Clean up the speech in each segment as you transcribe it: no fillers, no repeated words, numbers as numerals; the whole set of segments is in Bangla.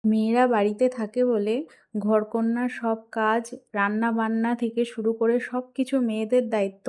মেয়েরা বাড়িতে থাকে বলে ঘরকন্নার সব কাজ, রান্না বান্না থেকে শুরু করে সব কিছু মেয়েদের দায়িত্ব।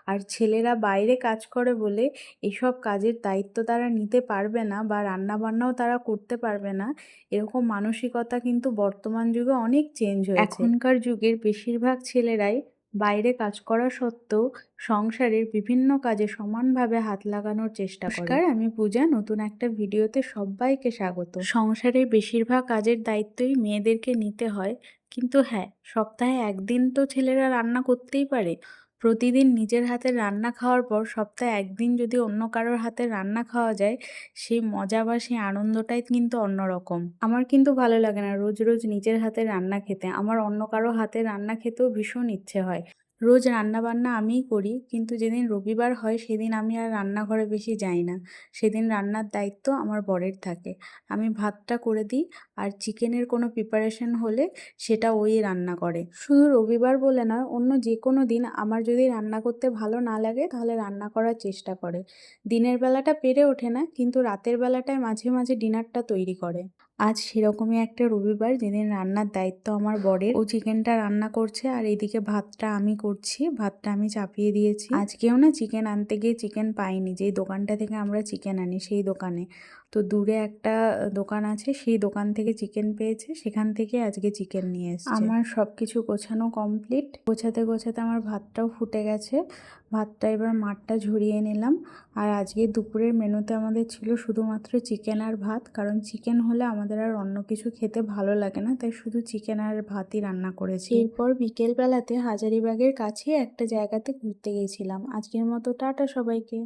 আর ছেলেরা বাইরে কাজ করে বলে এসব কাজের দায়িত্ব তারা নিতে পারবে না বা রান্না বান্নাও তারা করতে পারবে না, এরকম মানসিকতা কিন্তু বর্তমান যুগে অনেক চেঞ্জ হয়েছে। এখনকার যুগের বেশিরভাগ ছেলেরাই বাইরে কাজ করা সত্ত্বেও সংসারের বিভিন্ন কাজে সমানভাবে হাত লাগানোর চেষ্টা করে। নমস্কার, আমি পূজা। নতুন একটা ভিডিওতে সবাইকে স্বাগত। সংসারের বেশিরভাগ কাজের দায়িত্বই মেয়েদেরকে নিতে হয়, কিন্তু হ্যাঁ, সপ্তাহে একদিন তো ছেলেরা রান্না করতেই পারে। প্রতিদিন নিজের হাতের রান্না খাওয়ার পর সপ্তাহে একদিন যদি অন্য কারোর হাতের রান্না খাওয়া যায়, সেই মজা বা সেই আনন্দটাই কিন্তু অন্যরকম। আমার কিন্তু ভালো লাগে না রোজ রোজ নিজের হাতের রান্না খেতে। আমার অন্য কারো হাতের রান্না খেতেও ভীষণ ইচ্ছে হয়। রোজ রান্না বান্না আমিই করি, কিন্তু যেদিন রবিবার হয় সেদিন আমি আর রান্নাঘরে বেশি যাই না। সেদিন রান্নার দায়িত্ব আমার বরের থাকে। আমি ভাতটা করে দিই, আর চিকেনের কোনো প্রিপারেশন হলে সেটা ওই রান্না করে। শুধু রবিবার বলে নয়, অন্য যে কোনো দিন আমার যদি রান্না করতে ভালো না লাগে তাহলে রান্না করার চেষ্টা করে। দিনের বেলাটা পেরে ওঠে না, কিন্তু রাতের বেলাটায় মাঝে মাঝে ডিনারটা তৈরি করে। আজ সেরকমই একটা রবিবার, যেদিন রান্নার দায়িত্ব আমার বরের। ও চিকেনটা রান্না করছে আর এদিকে ভাতটা আমি করছি। ভাতটা আমি চাপিয়ে দিয়েছি। আজকেও না চিকেন আনতে গিয়ে চিকেন পাইনি, যেই দোকানটা থেকে আমরা চিকেন আনি সেই দোকানে। তো দূরে একটা দোকান আছে, সেই দোকান থেকে চিকেন পেয়েছে, সেখান থেকে আজকে চিকেন নিয়ে এসেছে। আমার সব কিছু গোছানো কমপ্লিট। গোছাতে গোছাতে আমার ভাতটাও ফুটে গেছে। ভাতটা এবার মাঠটা ঝরিয়ে নিলাম। আর আজকে দুপুরের মেনুতে আমাদের ছিল শুধুমাত্র চিকেন আর ভাত, কারণ চিকেন হলে আমাদের আর অন্য কিছু খেতে ভালো লাগে না, তাই শুধু চিকেন আর ভাতই রান্না করেছি। এরপর বিকেলবেলাতে হাজারিবাগের কাছে একটা জায়গাতে ঘুরতে গেছিলাম। আজকের মতো টাটা সবাইকে।